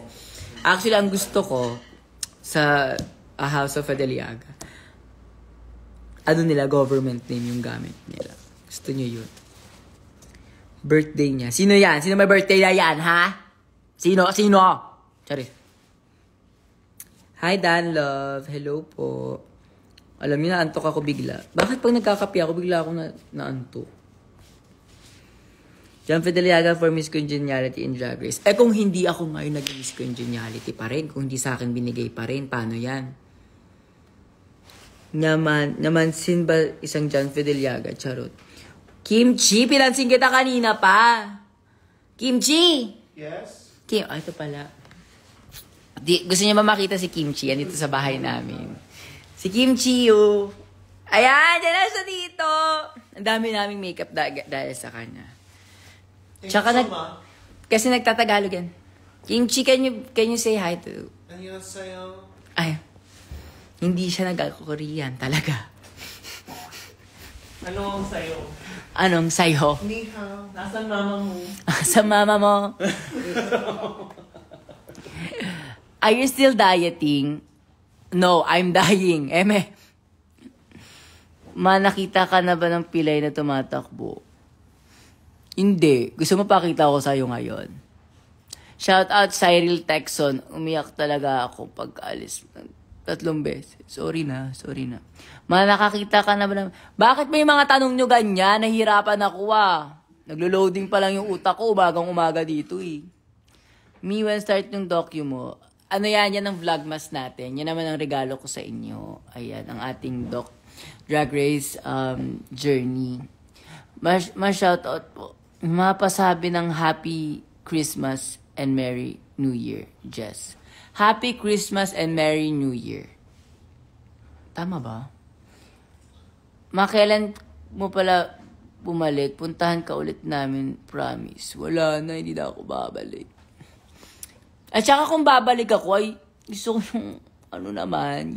Actually, ang gusto ko sa House of Adeliaga, ano nila, government name yung gamit nila. Gusto nyo yun. Birthday niya. Sino yan? Sino may birthday na yan, ha? Sino? Chares. Hi, Dan Love. Hello po. Alam niyo, naantok ako bigla. Bakit pag nagkakape ako, bigla ako naantok? John Fideliaga for Miss Congeniality in Drag Race. Kung hindi ako ngayon nag-Miss Congeniality pa rin, kung hindi sa akin binigay pa rin, paano yan? Namansin ba isang John Fideliaga? Charot. Kimchi, pinansin kita kanina pa. Kimchi! Yes? Ito pala. Gusto niyo ba makita si Kimchi? Yan dito sa bahay namin. Si Kimchi, oh. Ayan, dyan na siya dito. Ang dami naming makeup dahil sa kanya. Tsaka kasi nagtatagalog yan. Kimchi, can you say hi to? Annyeonghaseyo. Ay. Hindi siya nag-Korean talaga. Ano ang sayo? Anong sayo? Ni hao. Nasaan mama mo? Sa mama mo. Are you still dieting? No, I'm dying. Eme. Nakita ka na ba ng pilay na tumatakbo? Hindi. Gusto mo pakita ko sa'yo ngayon. Shout out Cyril Texon. Umiyak talaga ako pag alis. 3 beses. Sorry na. Nakakita ka na ba ng... Bakit may mga tanong nyo ganyan? Nahihirapan ako Naglo-loading pa lang yung utak ko. Umagang umaga dito Me, when start yung docu mo, ano yan ang vlogmas natin. Yan naman ang regalo ko sa inyo. Ayan, ang ating Drag Race journey. Ma-shoutout po. Mapasabi ng Happy Christmas and Merry New Year, Jess. Happy Christmas and Merry New Year. Tama ba? Makailan mo pala bumalik? Puntahan ka ulit namin, promise. Wala na, hindi na ako babalik. At saka kung babalik ako, ay gusto ko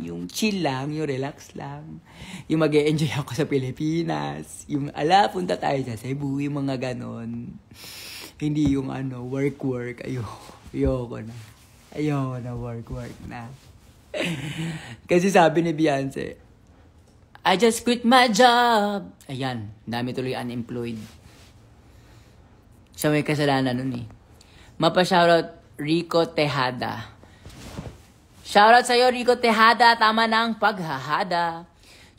yung chill lang, yung relax lang. Yung mag-e-enjoy ako sa Pilipinas. Yung punta tayo sa Cebu, yung mga ganon. Hindi yung work. Ayoko na work na. Kasi sabi ni Beyonce, I just quit my job. Ayan, dami tuloy unemployed. Siya may kasalanan nun Mapa-shoutout Rico Tejada. Shoutout sa'yo, Rico Tejada. Tama na ang paghahada.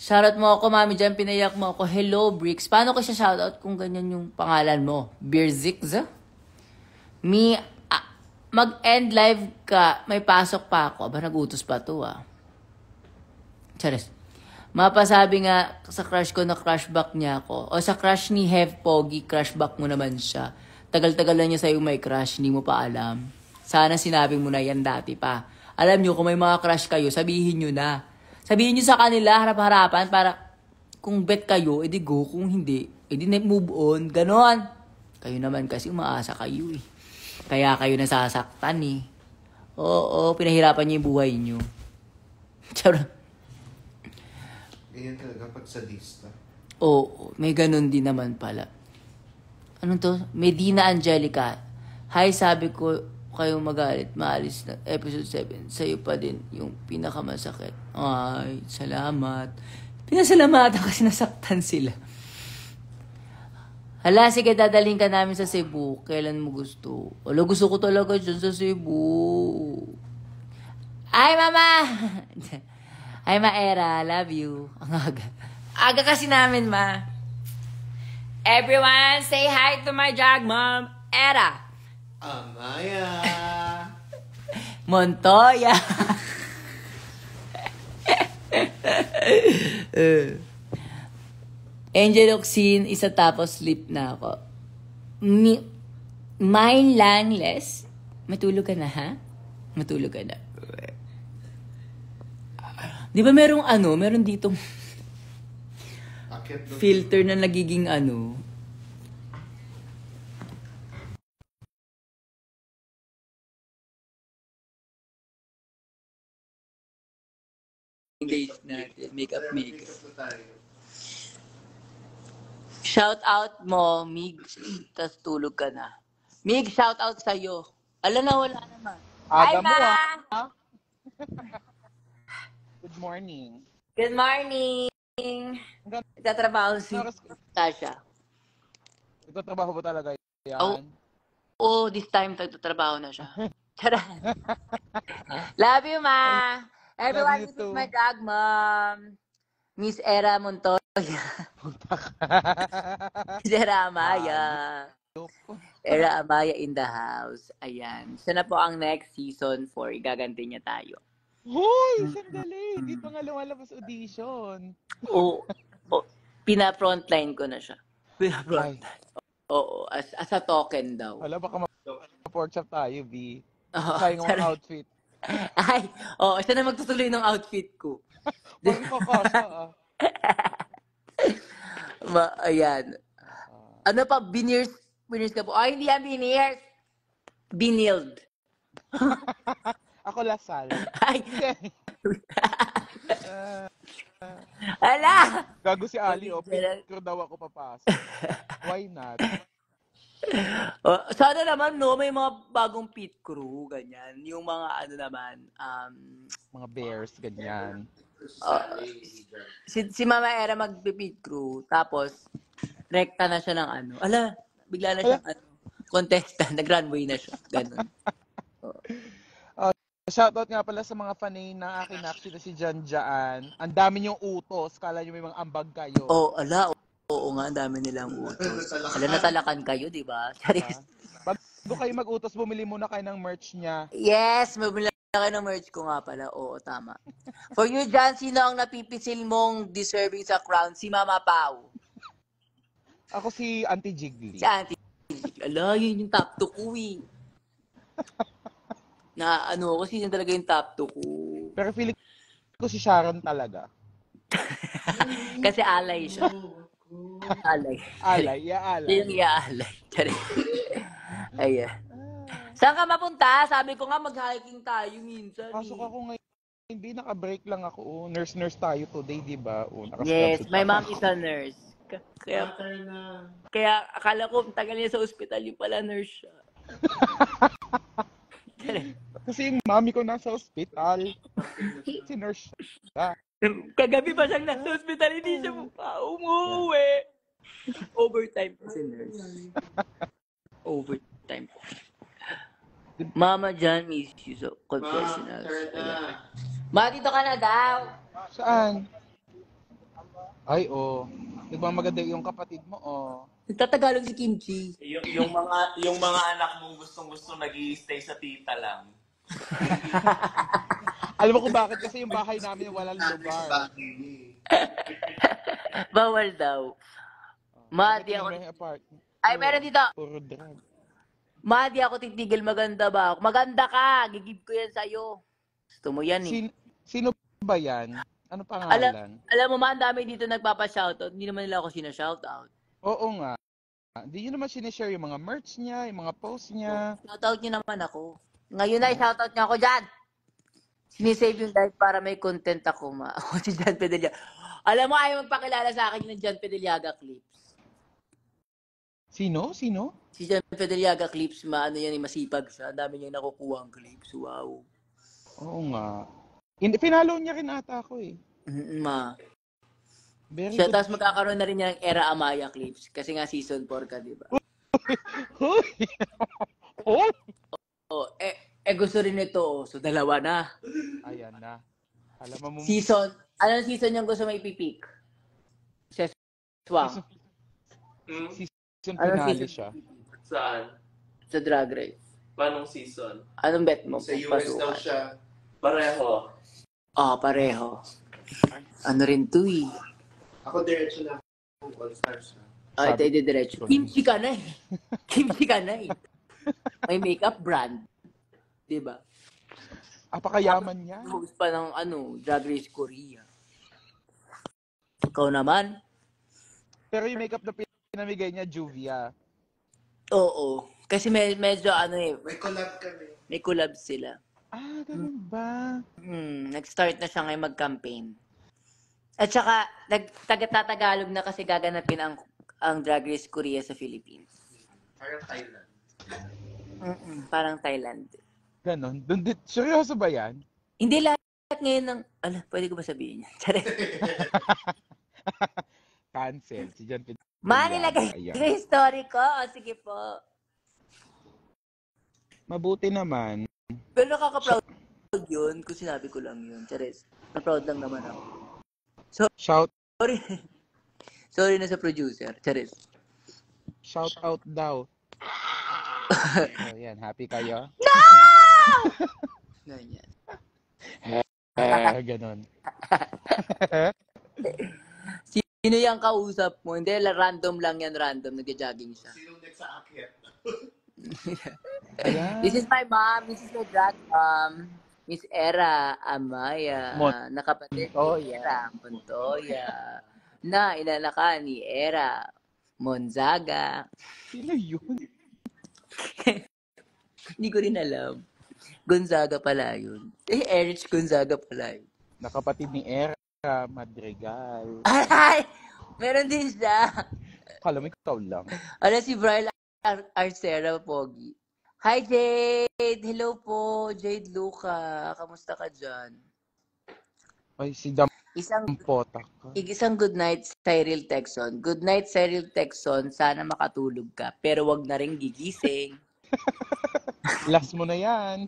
Shoutout mo ako, mami dyan. Pinayak mo ako. Hello, Bricks. Paano ko siya shoutout kung ganyan yung pangalan mo? Beerzikza? Mag-end live ka. May pasok pa ako. Aba, nag-utos pa to Charis. Mapasabi nga sa crush ko na crushback niya ako. O sa crush ni Hev Pogi, crushback mo naman siya. Tagal-tagal na niya sa'yo may crush. Hindi mo pa alam. Sana sinabi mo na yan dati pa. Alam nyo, kung may mga crush kayo, sabihin nyo na. Sabihin nyo sa kanila, harap-harapan, para kung bet kayo, edi go. Kung hindi, edi move on. Ganon. Kayo naman kasi umaasa kayo Kaya kayo nasasaktan Oo, pinahirapan nyo yung buhay nyo. Charot. Ganyan talaga pag sadista. Oo, may ganon din naman pala. Ano to? Medina Angelica. Hi, sabi ko, kayo magalit, maalis na episode 7. Sa'yo pa din yung pinakamasakit. Ay, salamat. Pinasalamatan kasi nasaktan sila. Hala, sige, dadalhin ka namin sa Cebu. Kailan mo gusto? Wala, gusto ko talaga dyan sa Cebu. Ay, mama! Ay, Maera, love you. Ang aga. Aga kasi namin, ma. Everyone, say hi to my drag mom, Era. Amaya! Montoya. Angel Oxin, isa tapos sleep na ako. Mine Langless. Matulog ka na, ha? Matulog ka na. Di ba meron ditong filter na nagiging days natin, makeup. Shout out mo, Mig, tas tulog ka na. Mig, shout out sa'yo. Ala na, wala naman. Aga Hi, mo, Ma! Good morning. Good morning! Nagtatrabaho si Tasha. Nagtatrabaho ba talaga yan? Oh, this time nagtatrabaho na siya. Tara! Love you, Ma! Everyone, this is my drag mom. Miss Era Montoya. Miss Era Amaya. Era Amaya in the house. Ayan. Siya na po ang next season 4. Igaganti niya tayo. Hoy! Sandali! Hindi pa nga lumalabas audition. Oo. Pina-frontline ko na siya. Pina-frontline. Oo. As a token daw. Wala, baka ma-pork chop tayo, B. Oo, Sayang ang outfit. Ay! Oo, siya na magtutuloy ng outfit ko. Parang kakasa, Ayan. Ano pa? Veneers ka po. Ay, hindi yan veneers. Binilled. Ako Lasal. Ay! Ala! Gago si Ali, oh. Original. Picture daw ako papasok. Why not? Sana naman, no, may mga bagong pit crew, ganyan. Yung mga ano naman, Mga bears, ganyan. si Mama Era mag-pit crew, tapos, rekta na siya ng ano. Ala, bigla na siyang ano, contestant, nag-runway na siya. Ganun. Shoutout nga pala sa mga fanay ng aking Naxi na si Jan Jaan. Ang dami niyong utos. Kala niyo may mga ambag kayo. Ala, oo nga, ang dami nilang utos. Ala, natalakan kayo, di ba? Charis. Bago kayo mag-utos, bumili muna kayo ng merch niya. Yes, mabila kayo ng merch ko nga pala. Oo, tama. For you, Jan, sino ang napipisil mong deserving sa crown? Si Mama Pau. Ako si Auntie Jiggly. Si Auntie. Ala, yun yung top 2 ko eh. Na ano, kasi yun talaga yung top 2 ko. Pero feeling ko si Sharon talaga. Kasi alay siya. Alay. Alay, alay. Yung iaalay. Ayan. Saan ka mapunta? Sabi ko nga mag-hiking tayo minsan. Pasok ako ngayon. Hindi, naka-break lang ako. Oh, nurse tayo today, di ba? Oh, Yes, my mom ako. is a nurse. Kaya akala ko tagal niya sa ospital, yung pala nurse siya. Kasi yung mami ko nasa ospital. Si nurse siya. Kagabi pa siyang nasa ospital, hindi siya umuwi. Overtime po si nurse. Overtime po. Mama John miss you so confessionals. Ma, dito ka na daw. Saan? Ay, oh. Nagmamaganda yung kapatid mo, oh. Nagtatagalog si Kimchi. Yung mga anak mong gustong-gusto nag-i-stay sa tita lang. Alam mo kung bakit? Kasi yung bahay namin walang lugar. Bawal daw. Ma, di ako... Ay, meron dito. Puro drug. Ma, di ako titigil. Maganda ba ako? Maganda ka. Gigib ko yan sa'yo. Gusto mo yan eh. Sino ba yan? Ano pangalan? Alam mo ma, ang dami dito nagpapa-shoutout. Hindi naman nila ako sina-shoutout. Oo nga. Hindi nyo naman sinishare yung mga merch niya, yung mga posts niya. Shoutout niyo naman ako. Ngayon na, shoutout niyo ako dyan. Sinisave yung life para may content ako, ma. Ako si John Pedeliaga. Alam mo, ayaw magpakilala sa akin ng John Pedeliaga clips. Sino? Si John Pedeliaga clips, ma. Ano yan, masipag siya. Ang dami niyang nakukuha ang clips. Wow. Oo nga. Pinalo niya rin ata ako eh. Ma. Very Siya, good. tapos magkakaroon na rin niya ng Era Amaya clips. Kasi nga season 4 ka, di ba? Oh! Oh, gusto rin ito. Oh. So, dalawa na. Ayan na. Alam mo Season. Anong season yung gusto mo ipipik? Swang. season Anong finale season? siya. Saan? Sa Drag Race. Paanong season? Anong bet mo? Sa US daw siya. Pareho. Pareho. Ano rin to eh. Ako diretso na. All stars na. Ay, tayo diretso. Kimchi ka na eh. Kimchi ka na eh. May makeup brand. Diba? Apakayaman niya. Host pa ng Drag Race Korea. Ikaw naman? Pero yung makeup na pinamigay niya, Juvia. Oo. Kasi medyo May collab kami. may collab sila. Ah, ganun ba? Nag-start na siya ngayon mag-campaign. At saka, taga-Tagalog na kasi gaganapin ang Drag Race Korea sa Philippines. Parang Thailand. Parang Thailand. Ganon. Seryoso ba yan? Hindi lahat ngayon ng... pwede ko ba sabihin yan? Charet. Cancel. Si John Pedro. Nilagay ko yung story ko. O, sige po. Mabuti naman. Pero nakaka-proud yun kung sinabi ko lang yun. Charet. Na-proud lang naman ako. Shout Sorry na sa producer. Charet. out daw. Oh, yan. Happy kayo? No! Ganyan. Ganon. Sino yung kausap mo? Hindi, random lang yan, random. Nag-jogging siya. Sinong nagsaakyat? Ayan. This is my mom. This is my drag mom. Miss Era Amaya. Nakapatid ni Era Montoya. Na inalakan ni Era Monzaga. Sino yun? Hindi ko rin alam. Gonzaga pala yun. Erich Gonzaga pala yun. Nakapatid ni Era Madrigal. Ay! Meron din siya. Kala mo ikaw lang. Ano si Brian Arcera, Pogi. Hi, Jade! Hello po, Jade Luca. Kamusta ka dyan? Ay, si Isang Dampota ka. Isang good night, Cyril Texon. Good night, Cyril Texon. Sana makatulog ka. Pero wag na rin gigising. Last mo na yan.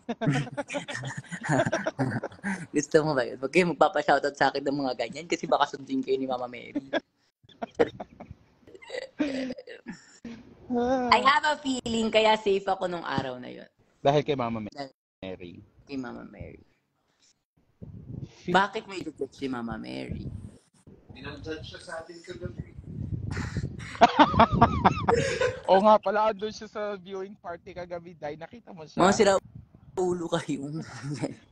Gusto mo ba yun? Huwag kayo magpapashoutout sa akin ng mga ganyan kasi baka sundin kayo ni Mama Mary. I have a feeling kaya safe ako nung araw na yun. Dahil kay Mama Mary. Kay Mama Mary. Bakit may judge si Mama Mary? Dinang-judge siya sa atin kagabi. Oo nga pala, andun siya sa viewing party kagabi. Day, nakita mo siya. Mga sila ulo kayo.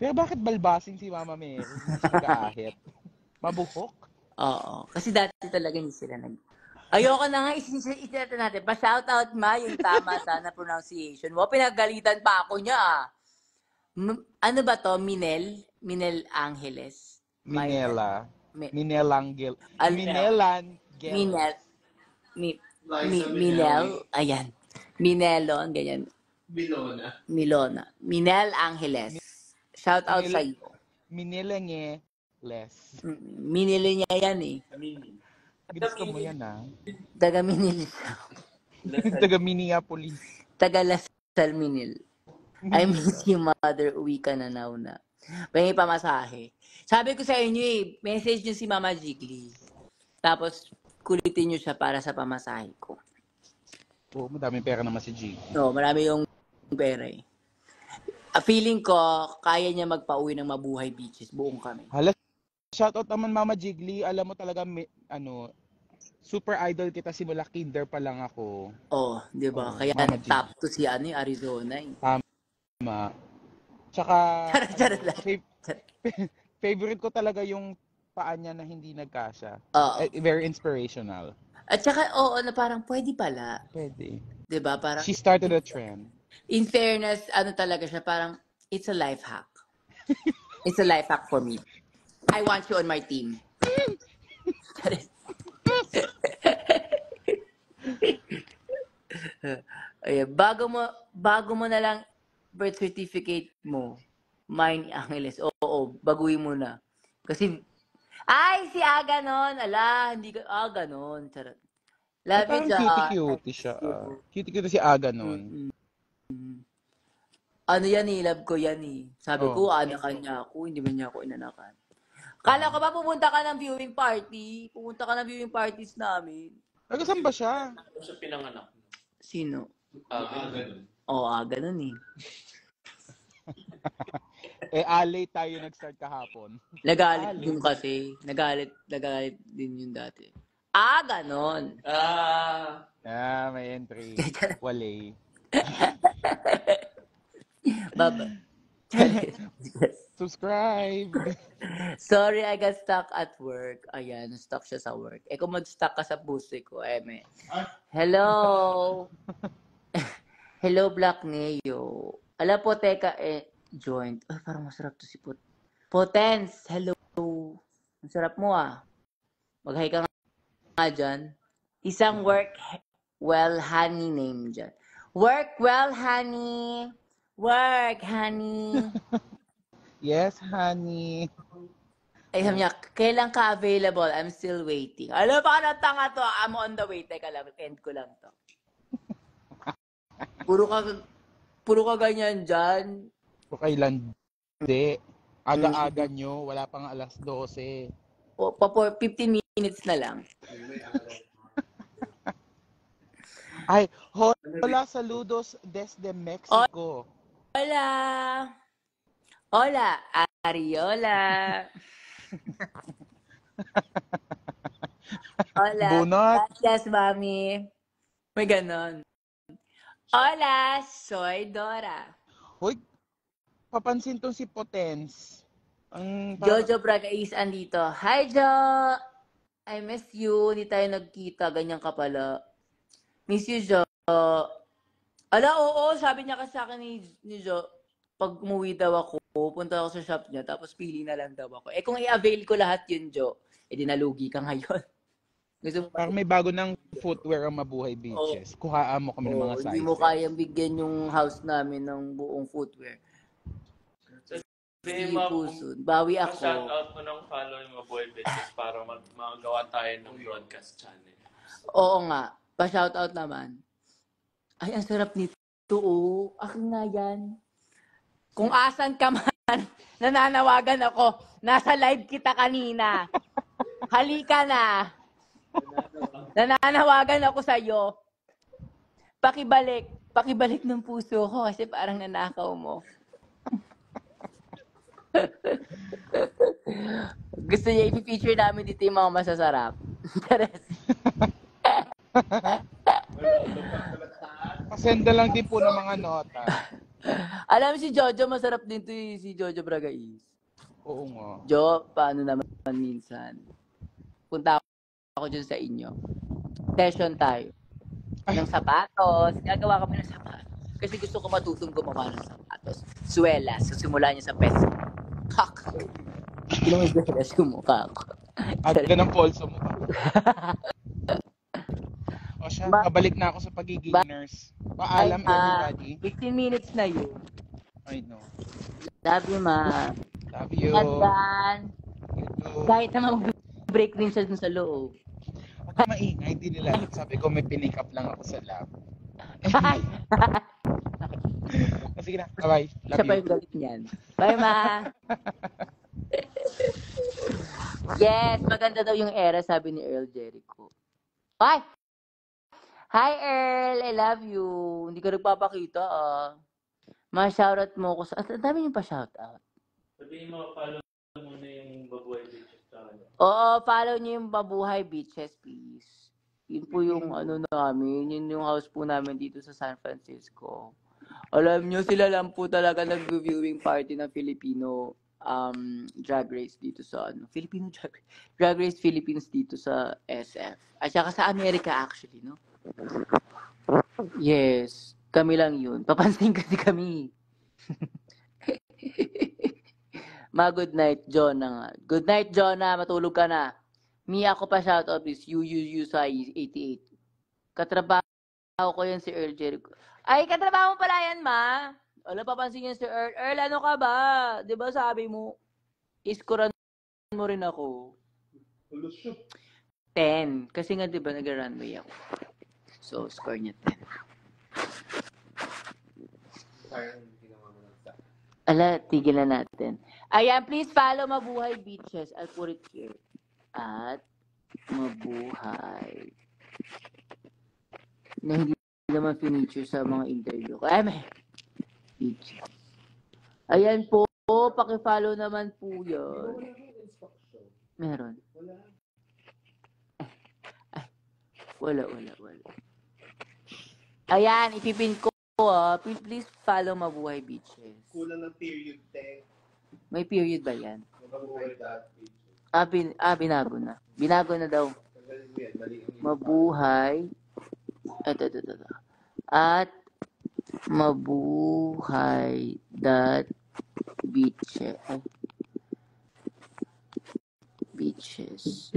Pero bakit balbasing si Mama Mary? Hindi siya nag-aahit. Mabuhok? Oo. Kasi dati talaga hindi sila nag... Ayoko na nga, isita natin. Pa-shoutout ma yung tama sana pronunciation. Wow, pinagalitan pa ako niya. Ano ba to? Minel? Minel Angeles? Minela. Mi- Minelangel. Al- Minelangel. Minel. Ayan. Minelon, ganyan. Milona. Minel Angeles. Shoutout sa iyo. Minelangeles. Minili niya yan eh. Gusto mo yan ah. Taga Minil siya. Taga Minneapolis. Taga Lasal Minil. I miss you, mother. Uwi ka na now na. May pamasahe. Sabi ko sa inyo eh, message nyo si Mama Jiggly. Tapos, kulitin nyo siya para sa pamasahe ko. Oo, madaming pera naman si G. No, marami yung pera eh. Feeling ko, kaya niya magpauwi ng Mabuhay Beaches. Buong kami. Hala, shoutout naman Mama Jiggly. Alam mo talaga, super idol kita simula kinder pa lang ako. Oh, di ba? Kaya Mama top to si Arizona eh. Tama. Tsaka, Charot lang. favorite ko talaga yung paa niya na hindi nagkasya. Oo. Very inspirational. At saka, oo, na parang pwede pala. Pwede. Di ba? Parang, She started a trend. in fairness, ano talaga siya, parang, it's a life hack. It's a life hack for me. I want you on my team. Ayan, bago mo na lang birth certificate mo, mine Angeles. Oo, baguhin mo na. Kasi, ay, si Aga nun. Ala, hindi ka, ganon. Charot. Love you, Parang cutie-cutie siya. Cutie-cutie si Aga nun. Ano yan eh, love ko yan eh. Sabi ko, anakan niya ako, hindi man niya ako inanakan. Kala ko ba pupunta ka ng viewing party? Pupunta ka ng viewing parties namin. Saan ba siya? Ano siya pinanganak? Sino? Ganun. Oo, ganun eh. Alay tayo nag-start kahapon. Nagalit din kasi. Nagalit din yun dati. Ganon. May entry. Walay. Baba. Subscribe. Sorry, I got stuck at work. Ayan, stuck siya sa work. Kung mag-stuck ka sa puso ko, may. Hello. Hello, Black Neo. Ala po, teka, joint. Ay, parang masarap to si Potens. Hello. Ang sarap mo ah. Mag-hi ka nga dyan. Isang work well honey name dyan. Work well honey. Work honey. Yes, honey. Ay, sabi niya, kailan ka available? I'm still waiting. Alam pa na tanga to. I'm on the way. Teka lang, end ko lang to. Puro ka ganyan dyan. Kailan? Hindi. Aga-aga nyo. Wala pang alas 12. O, 15 minutes na lang. Ay, hola, saludos desde Mexico. Hola! Hola, Ariola! Hola! Bunot! Gracias, mami! May ganon. Hola, soy Dora. Hoy, papansin tong si Potens. Jojo Braga is andito. Hi, Jo! I miss you. Hindi tayo nagkita. Ganyan ka pala. Miss you, Jo. Ala, oo. Sabi niya kasi sa akin ni Jo, pag umuwi daw ako, pupunta ako sa shop niya, tapos pili na lang daw ako. Eh kung i-avail ko lahat yun, Jo, eh di nalugi ka ngayon. Gusto mo ba? Parang may bago ng footwear ang Mabuhay Beaches. Kuhaan mo kami ng mga Hindi mo sizes. kayang bigyan yung house namin ng buong footwear. Sige po, soon. Bawi ako. Pa-shoutout mo ng follow yung Mabuhay Bitches para magawa tayo ng broadcast channel. Oo nga. Pa-shoutout naman. Ay, ang sarap nito. Oo. Akin nga yan. Kung asan ka man, nananawagan ako. Nasa live kita kanina. Halika na. Nananawagan ako sa'yo. Pakibalik. Pakibalik ng puso ko kasi parang nanakaw mo. Gusto niya i-feature namin dito yung mga masasarap. Teres. Pasenda lang din po ng mga nota. Alam mo si Jojo, masarap din to si Jojo Bragais. Oo nga. Jo, paano naman minsan? Punta ako dyan sa inyo. Session tayo. Ng sapatos. Gagawa kami ng sapatos. Kasi gusto ko matutong gumawa ng sapatos. Suelas. So, simula niya sa peso. Kak. Ilang suelas yung mukha ko. Aga ng polso mo ba? O siya, babalik na ako sa pagiging nurse. Paalam everybody. 15 minutes na yun. I know. Love you, ma. Love you. Gandaan. Kahit naman break din siya dun sa loob. Huwag ka maingay, di nila. Sabi ko may pinick up lang ako sa lab. Sige na, bye-bye. Love Siya pa you. yung galit niyan. Bye, ma. Yes, maganda daw yung era, sabi ni Earl Jericho. Ay! Hi, Earl! I love you. Hindi ka nagpapakita, ah. Ma-shoutout mo ko sa... Ang dami yung pa-shoutout. Sabihin mo, follow muna yung Mabuhay Bitches channel. Oo, follow niyo yung Mabuhay Beaches, please. Yun po yung ano namin, yun yung house po namin dito sa San Francisco. Alam niyo, sila lang po talaga nag-viewing party ng Filipino drag race dito sa ano, Filipino drag race Philippines dito sa SF. At saka sa Amerika actually, no? Yes, kami lang yun. Papansin kasi kami. Good night, Jonah. Good night, Jonah. Matulog ka na. Mia ako pa shoutout please. You sa 88. Katrabaho ko yan si Earl Jericho. Ay, katrabaho mo pala yan, ma. Wala papansin yan si Earl. Earl, ano ka ba? Di ba sabi mo, iskuran mo rin ako. 10. Kasi nga, di ba, nag-runway ako. So, score niya 10. Ala, tigilan natin. Ayan, please follow Mabuhay Beaches. I'll put it here. At Mabuhay. Na hindi naman finiture sa mga interview. Ay, may Beaches. Ayan po, paki-follow naman po yun. Meron. Ay, wala. Ayan, ipipin ko. Please follow Mabuhay Beaches. Kulang ng period, te. May period ba yan? Mabuhay.Beaches. Binago na. Binago na daw. Mabuhay. Ito. At Mabuhay beaches. Beaches.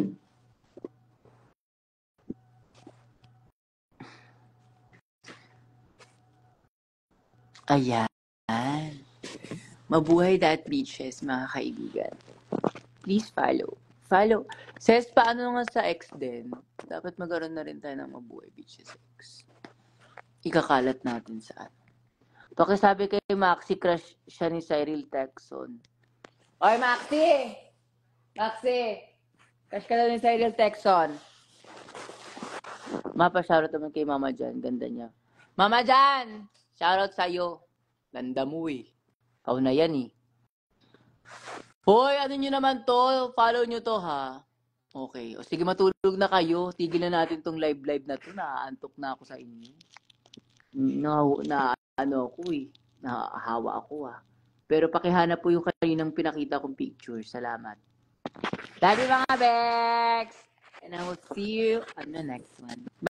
Ayan. Mabuhay.beaches, mga kaibigan. Please follow. Follow. Says, paano nga sa X din? Dapat magkaroon na rin tayo ng Mabuhay Beaches X. Ikakalat natin saan. Pakisabi kay Maxi, crush siya ni Cyril Texon. Oy, Maxi! Crush ka daw ni Cyril Texon. Mapa-shoutout naman kay Mama Jan. Ganda niya. Mama Jan! Shoutout sa'yo. Ganda mo eh. Ikaw na yan eh. Hoy, ano nyo naman to? Follow nyo to ha. Okay. O sige, matulog na kayo. Tigil na natin tong live na to. Naaantok na ako sa inyo. Nahawa ako ah. Pero pakihanap po yung kaninang pinakita kong picture. Salamat. Love you mga Bex! And I will see you on the next one.